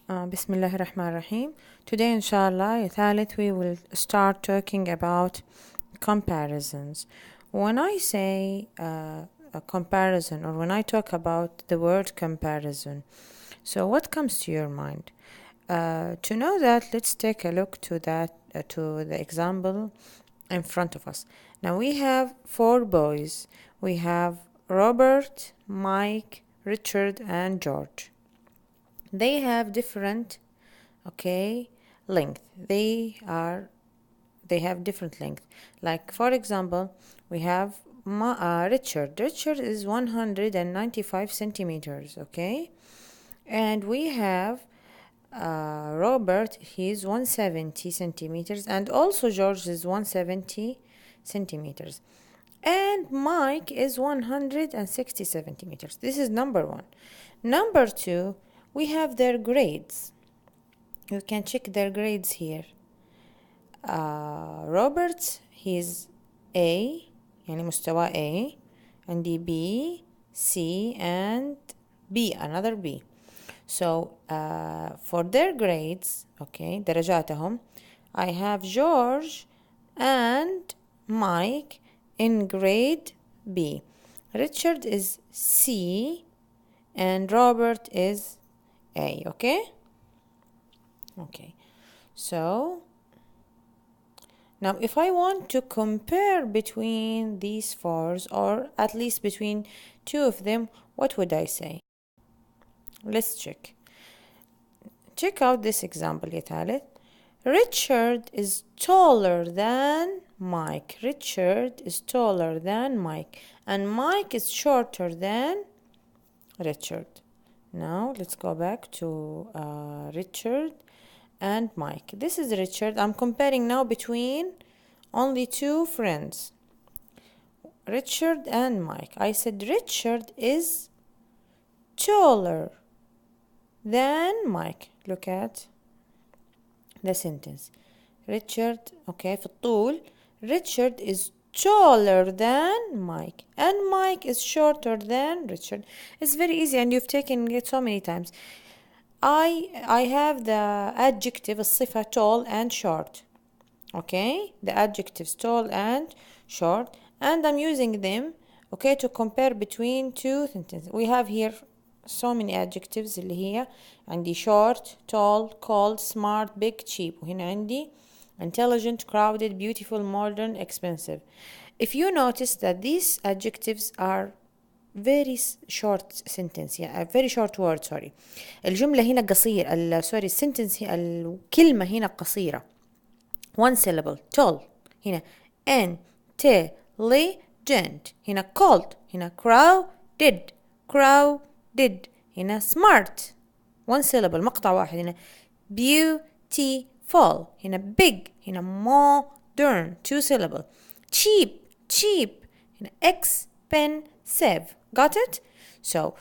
بسم الله الرحمن الرحيم. Today inshallah يا ثالث we will start talking about comparisons. When I say a comparison, or when I talk about the word comparison, so what comes to your mind? To know that, let's take a look to the example in front of us. Now we have 4 boys. We have Robert, Mike, Richard and George. They have different length. They have different length. Like for example, we have Richard. Richard is 195 centimeters, okay? And we have Robert, he's 170 centimeters, and also George is 170 centimeters. And Mike is 160 centimeters. This is number 1. Number 2, we have their grades. You can check their grades here. Robert, he's A, يعني مستوى A, عندي B, C and B, another B. So for their grades, okay, درجاتهم, I have George and Mike in grade B. Richard is C and Robert is A, okay? Okay, so now if I want to compare between these 4s, or at least between 2 of them, what would I say? Let's check. Check out this example يا ثالث. Richard is taller than Mike. Richard is taller than Mike. And Mike is shorter than Richard. Now let's go back to Richard and Mike. This is Richard. I'm comparing now between only 2 friends, Richard and Mike. I said Richard is taller than Mike. Look at the sentence. Richard, okay, في الطول, Richard is taller than Mike and Mike is shorter than Richard. It's very easy and you've taken it so many times. I have the adjective الصفة tall and short, okay, the adjectives tall and short, and I'm using them, okay, to compare between 2 sentences. We have here so many adjectives اللي هي عندي short, tall, cold, smart, big, cheap. وهنا عندي intelligent, crowded, beautiful, modern, expensive. If you notice that these adjectives are very short sentence, yeah, a very short word, sorry. الجملة هنا قصيرة, sorry, sentence الكلمة هنا قصيرة. One syllable. Tall. هنا intelligent. هنا cold. هنا crowded. Crowded. هنا smart. One syllable. مقطع واحد. هنا beautiful. هنا big. هنا modern. Two syllable. Cheap. هنا expensive. Got it? So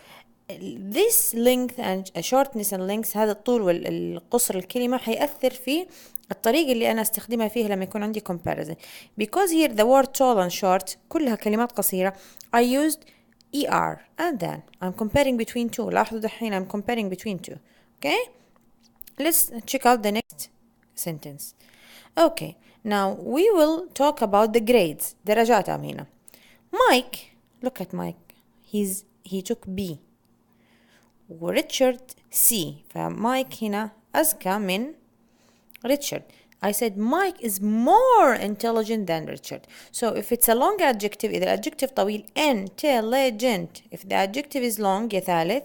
this length and shortness and length, هذا الطول والقصر الكلمة حيأثر في الطريقة اللي أنا استخدمها فيها لما يكون عندي comparison. Because here the word tall and short كلها كلمات قصيرة, I used ER and then I'm comparing between 2. لاحظوا دحين I'm comparing between 2. Okay? Let's check out the next sentence. Okay, now we will talk about the grades. درجاتهم هنا. Mike, look at Mike. He took B. وريتشارد C. فمايك هنا أذكى من Richard. I said Mike is more intelligent than Richard. So if it's a long adjective, إذا adjective طويل, intelligent. If the adjective is long, يا ثالث,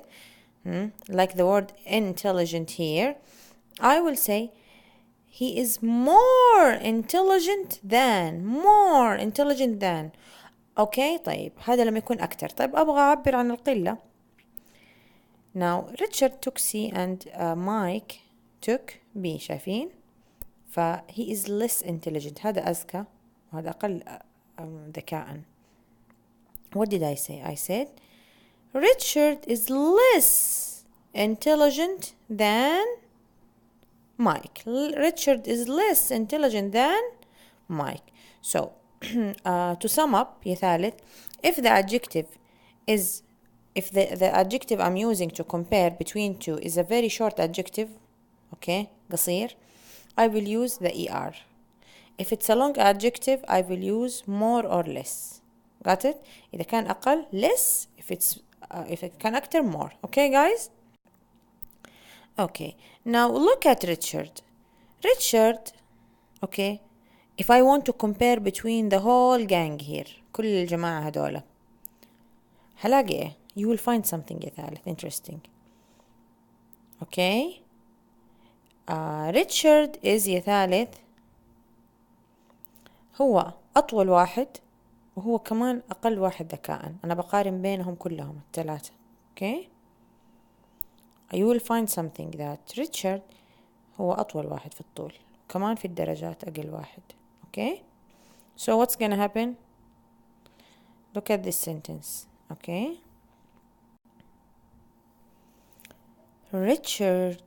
like the word intelligent here, I will say he is more intelligent than. Okay, طيب هذا لما يكون أكتر. طيب أبغى أعبر عن القلة. Now Richard took C and Mike took B. شايفين؟ he is less intelligent. هذا أذكى وهذا أقل ذكاء. What did I say? I said Richard is less intelligent than Mike. Richard is less intelligent than Mike. So to sum up يا ثالث, if the adjective I'm using to compare between 2 is a very short adjective, okay قصير I will use the ER. If it's a long adjective I will use more or less. Got it? إذا كان أقل less, if it كان أكتر more. Okay guys? Okay, now look at Richard. Richard, okay, if I want to compare between the whole gang here, كل الجماعة هدول هلاقي إيه؟ You will find something يا ثالث interesting. Okay, Richard is يا ثالث هو أطول واحد وهو كمان أقل واحد ذكاء. أنا بقارن بينهم كلهم الثلاثة. Okay, you will find something that Richard هو أطول واحد في الطول كمان في الدرجات أقل واحد. Okay, so what's gonna happen? Look at this sentence. Okay, Richard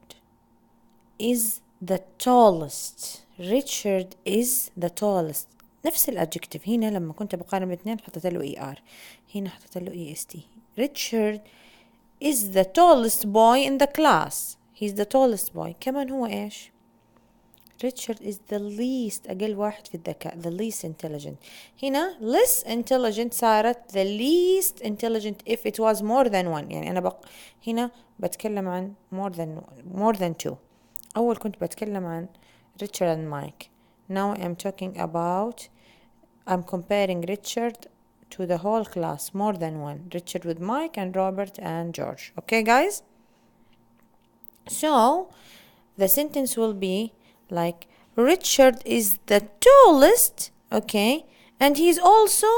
is the tallest. Richard is the tallest. نفس الادجكتيف هنا لما كنت بقارن باثنين حطيت له ER، هنا حطيت له EST. Richard is the tallest boy in the class. He's the tallest boy. كمان هو إيش؟ Richard is the least أقل واحد في الذكاء. The least intelligent. هنا less intelligent صارت the least intelligent if it was more than one. يعني أنا هنا بتكلم عن more than two. أول كنت بتكلم عن Richard and Mike. Now I'm talking about I'm comparing Richard to the whole class, more than one. Richard with Mike and Robert and George. Okay guys? So the sentence will be like Richard is the tallest, okay, and he's also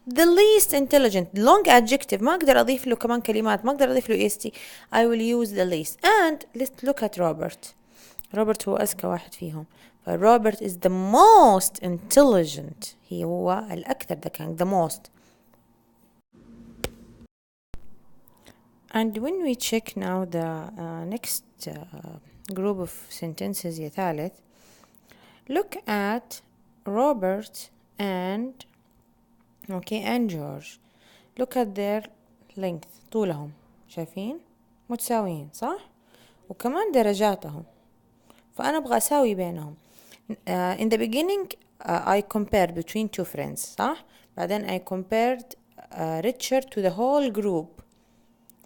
the least intelligent. Long adjective ما أقدر أضيف له كمان كلمات، ما أقدر أضيف له EST. I will use the least. And let's look at Robert. Robert هو أذكى واحد فيهم. Robert is the most intelligent. هو الأكثر ذكاء. The most. And when we check now the next group of sentences يا ثالث, look at Robert and George. Look at their length. طولهم شايفين متساويين صح؟ وكمان درجاتهم. فأنا أبغى أساوي بينهم. In the beginning I compared between two friends صح؟ بعدين I compared Richard to the whole group.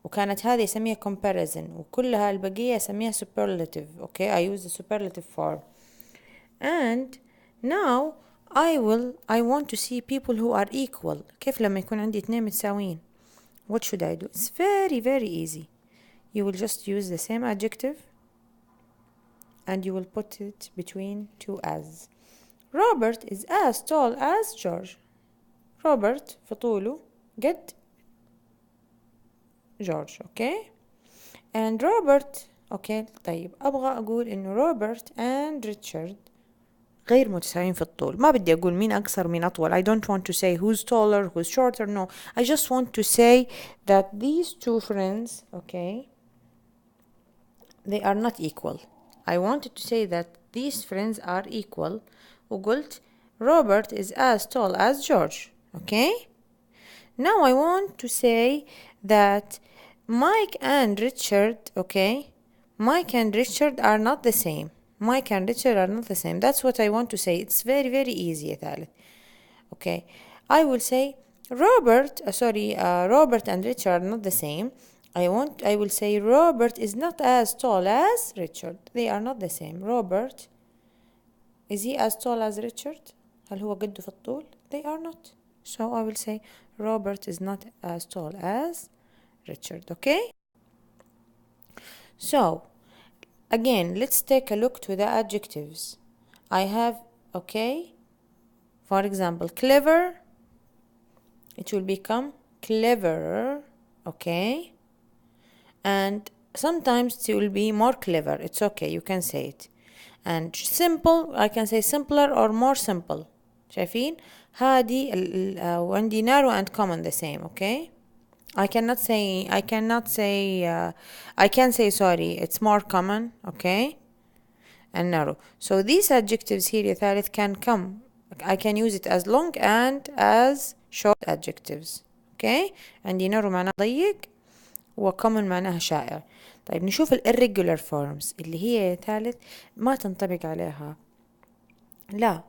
وكانت هذه يسميها comparison وكلها البقية يسميها superlative. Okay, I use the superlative form. And now I want to see people who are equal. كيف لما يكون عندي اثنين متساويين؟ What should I do? It's very very easy. You will just use the same adjective and you will put it between two as. Robert is as tall as George. Robert في طوله قد جورج. okay, and Robert okay. طيب أبغى أقول إنه روبرت and Richard غير متساويين في الطول. ما بدي أقول مين أقصر مين أطول. I don't want to say who's taller who's shorter. No, I just want to say that these two friends okay they are not equal. I wanted to say that these friends are equal. وقلت Robert is as tall as George. Okay, now I want to say that Mike and Richard okay Mike and Richard are not the same. Mike and Richard are not the same. That's what I want to say. It's very very easy يا ثالث. Okay, I will say Robert and Richard are not the same. I will say Robert is not as tall as Richard. They are not the same. Robert is he as tall as Richard? هل هو قده في الطول؟ They are not. So I will say Robert is not as tall as Richard. Okay? So again, let's take a look to the adjectives. I have okay, for example, clever. It will become cleverer. Okay? And sometimes it will be more clever. It's okay, you can say it. And simple, I can say simpler or more simple. شايفين؟ هذه وعندي narrow and common the same. Okay, I can say sorry, it's more common. Okay, and narrow. So these adjectives here يا ثالث can come. I can use it as long and as short adjectives. Okay, عندي narrow معناه ضيق هو common معناها شائع. طيب نشوف ال irregular forms اللي هي ثالث ما تنطبق عليها لا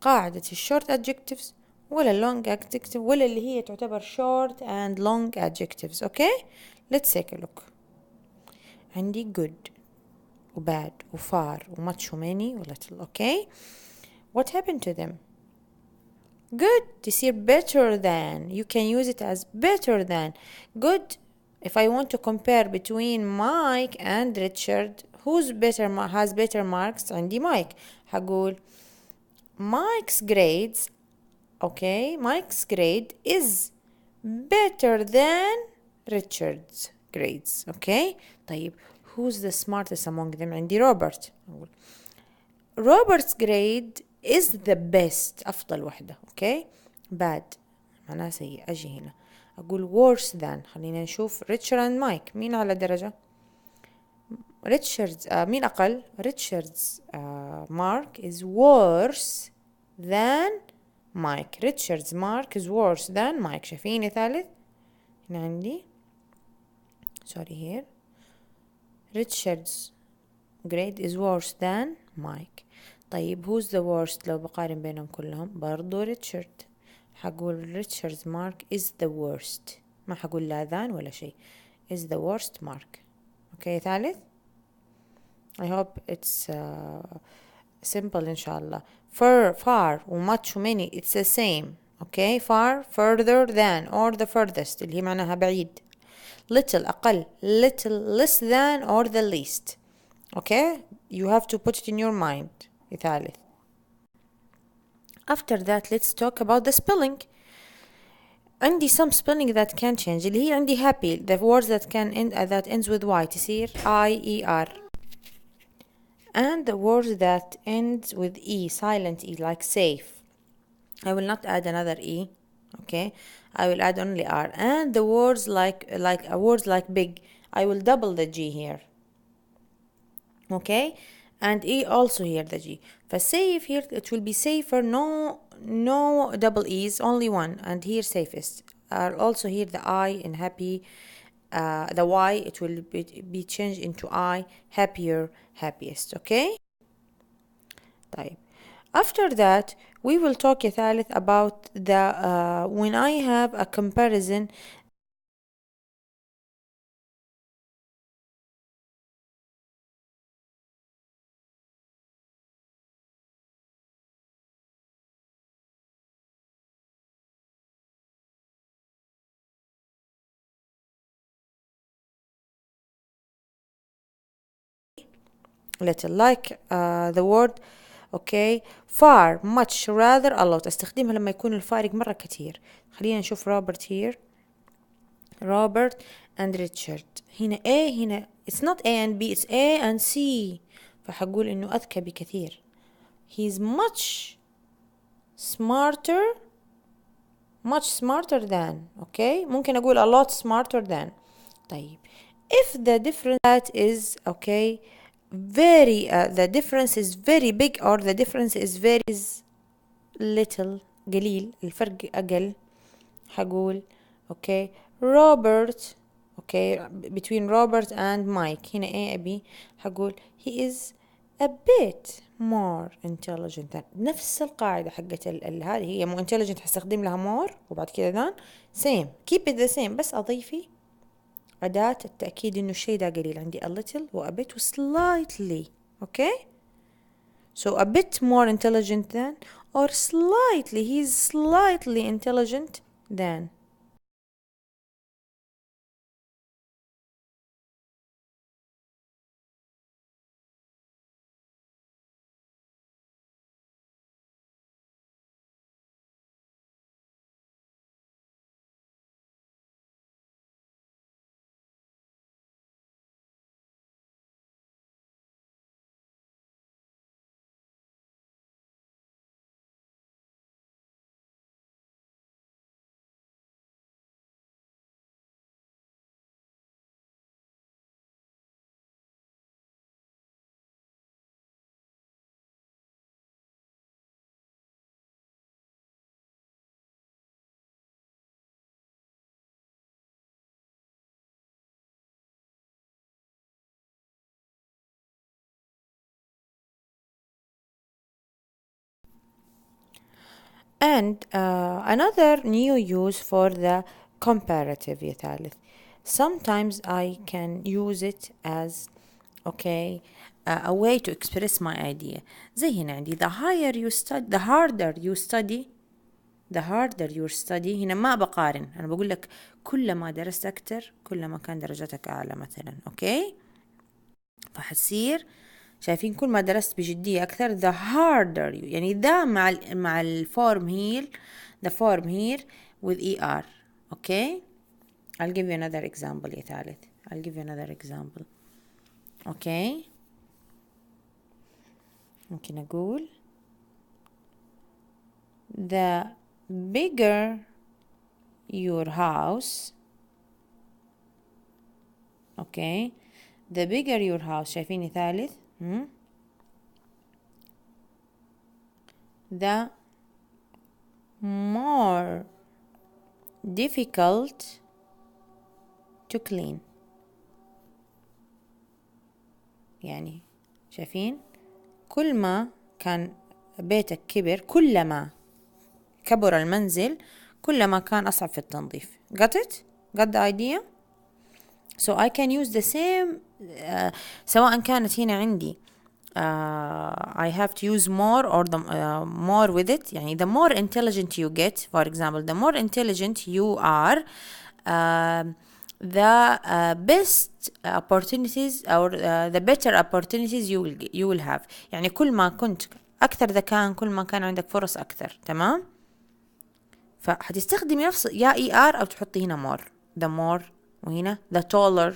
قاعدة الشورت adjectives ولا long adjective ولا اللي هي تعتبر short and long adjectives. okay let's take a look. عندي good و bad و far و much و many و little. okay what happened to them? good تصير better than. you can use it as better than. good if I want to compare between Mike and Richard who's better has better marks عندي Mike هقول Mike's grades okay Mike's grade is better than Richard's grades. okay طيب who's the smartest among them عندي Robert أقول Robert's grade is the best أفضل وحدة. okay bad معناها سيء. أجي هنا أقول worse than. خلينا نشوف Richard and Mike مين على درجة. Richard's مين أقل. Richard's mark is worse than Mike. Richard's mark is worse than Mike. شايفيني ثالث هنا عندي sorry here Richard's grade is worse than Mike. طيب who's the worst لو بقارن بينهم كلهم برضو ريتشارد حقول Richard's mark is the worst ما حقول لا than ولا شيء is the worst mark. okay ثالث I hope it's simple إن شاء الله. far و much و many it's the same. okay far further than or the furthest اللي هي معناها بعيد. little أقل little less than or the least. okay you have to put it in your mind. ثالث after that let's talk about the spelling. عندي some spelling that can change اللي هي عندي happy the words that can end that ends with y تصير I-E-R and the words that ends with E silent E like safe I will not add another E. okay I will add only R. and the words like words like big I will double the G here. okay and E also here the G. for safe here it will be safer no double E's only one and here safest. also here the I in happy the Y it will be changed into I happier happiest. okay طيب after that we will talk يا ثالث about the when I have a comparison little like the word okay far much rather a lot استخدمها لما يكون الفارق مرة كتير. خلينا نشوف روبرت here Robert and Richard هنا A هنا it's not A and B it's A and C فحقول إنه أذكى بكثير. he's much smarter than. okay ممكن أقول a lot smarter than. طيب if the difference that is okay very the difference is very big or the difference is very is little قليل الفرق أقل حقول okay Robert okay between Robert and Mike هنا A B حقول he is a bit more intelligent than. نفس القاعدة حقت هذه هي مو intelligent حستخدم لها more وبعد كده than same keep it the same بس أضيفي أداة التأكيد إنه الشيء ده قليل. عندي a little و a bit و slightly. okay so a bit more intelligent than or slightly he's slightly intelligent than. And another new use for the comparative يا ثالث. Sometimes I can use it as okay a way to express my idea. زي هنا عندي the higher you study the harder you study the harder you study. هنا ما بقارن، أنا بقول لك كل ما درست أكتر كل ما كان درجتك أعلى مثلا. أوكي، فحتصير شايفين كل ما درست بجدية أكثر the harder you، يعني ده مع الفورم here the form here with er. okay I'll give you another example يا ثالث. I'll give you another example. okay ممكن أقول the bigger your house. okay the bigger your house. شايفين يا ثالث the more difficult to clean. يعني شايفين كل ما كان بيتك كبر كلما كبر المنزل كلما كان أصعب في التنظيف. got it? got the idea? so I can use the same سواء كانت هنا عندي I have to use more or the more with it. يعني the more intelligent you get, for example, the more intelligent you are, the best opportunities or the better opportunities you will have. يعني كل ما كنت أكثر ذكاء كل ما كان عندك فرص أكثر. تمام؟ فحتستخدمي نفس يا ER أو تحطي هنا more. the more وهنا the taller.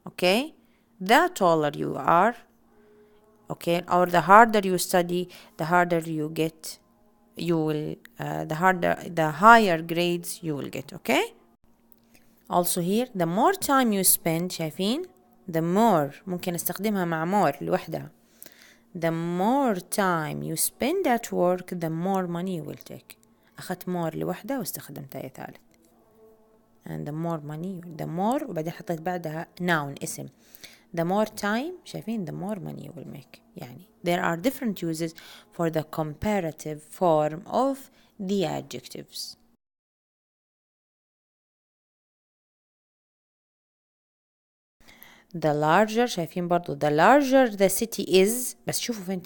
okay the taller you are. okay or the harder you study the harder you get you will the higher grades you will get. okay also here the more time you spend. شايفين the more ممكن استخدمها مع more لوحدها. the more time you spend at work the more money you will take. أخذت more لوحدها واستخدمتها يا ثالث. and the more money the more وبعدين حطيت بعدها noun اسم. the more time شايفين the more money you will make. يعني there are different uses for the comparative form of the adjectives. the larger شايفين برضو the larger the city is. بس شوفوا فين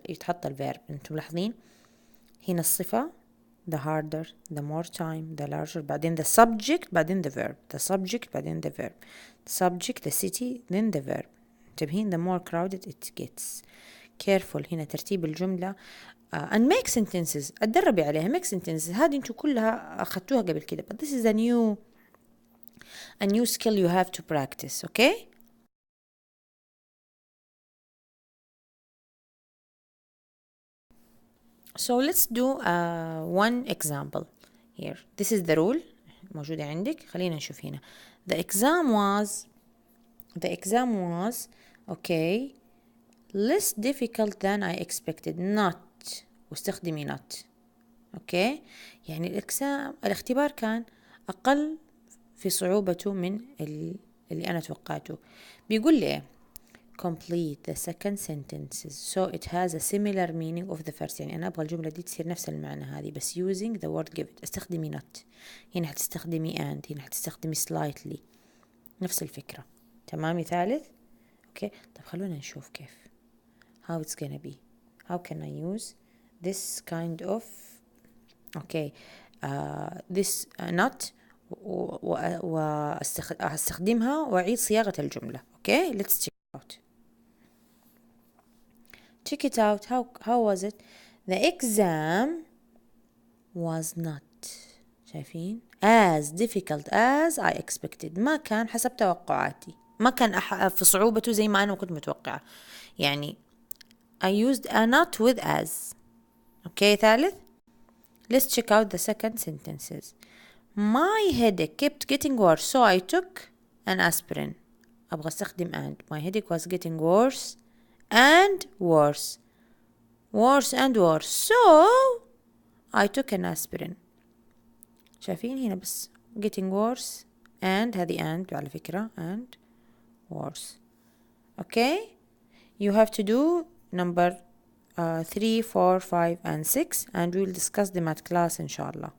يتحط الفيرب. انتم ملاحظين هنا الصفة the harder the more time the larger بعدين the subject بعدين the verb the subject بعدين the verb the subject the city then the verb. انتبهين the more crowded it gets. careful هنا ترتيب الجملة and make sentences. اتدربي عليها make sentences. هذه انتم كلها أخذتوها قبل كده but this is a new skill you have to practice. okay so let's do one example here. this is the rule موجودة عندك. خلينا نشوف هنا the exam was okay less difficult than I expected. not واستخدمي not. okay يعني الاختبار كان أقل في صعوبته من اللي أنا توقعته. بيقول لي complete the second sentences so it has a similar meaning of the first. يعني أنا أبغى الجملة دي تصير نفس المعنى هذه بس using the word give. استخدمي not. هنا حتستخدمي and. هنا حتستخدمي slightly. نفس الفكرة. تمام يا ثالث؟ okay طب خلونا نشوف كيف how it's gonna be. how can I use this kind of okay this not وأستخدمها وأعيد صياغة الجملة. okay let's check it out. how was it? the exam was not شايفين as difficult as I expected. ما كان حسب توقعاتي. ما كان في صعوبته زي ما أنا كنت متوقعة. يعني I used a not with as. okay ثالث let's check out the second sentences. my headache kept getting worse so I took an aspirin. أبغى استخدم and. my headache was getting worse and worse and worse so I took an aspirin. شايفين هنا بس getting worse and هذه and على فكرة and worse. okay you have to do number 3 4 5 and 6, and we will discuss them at class inshallah.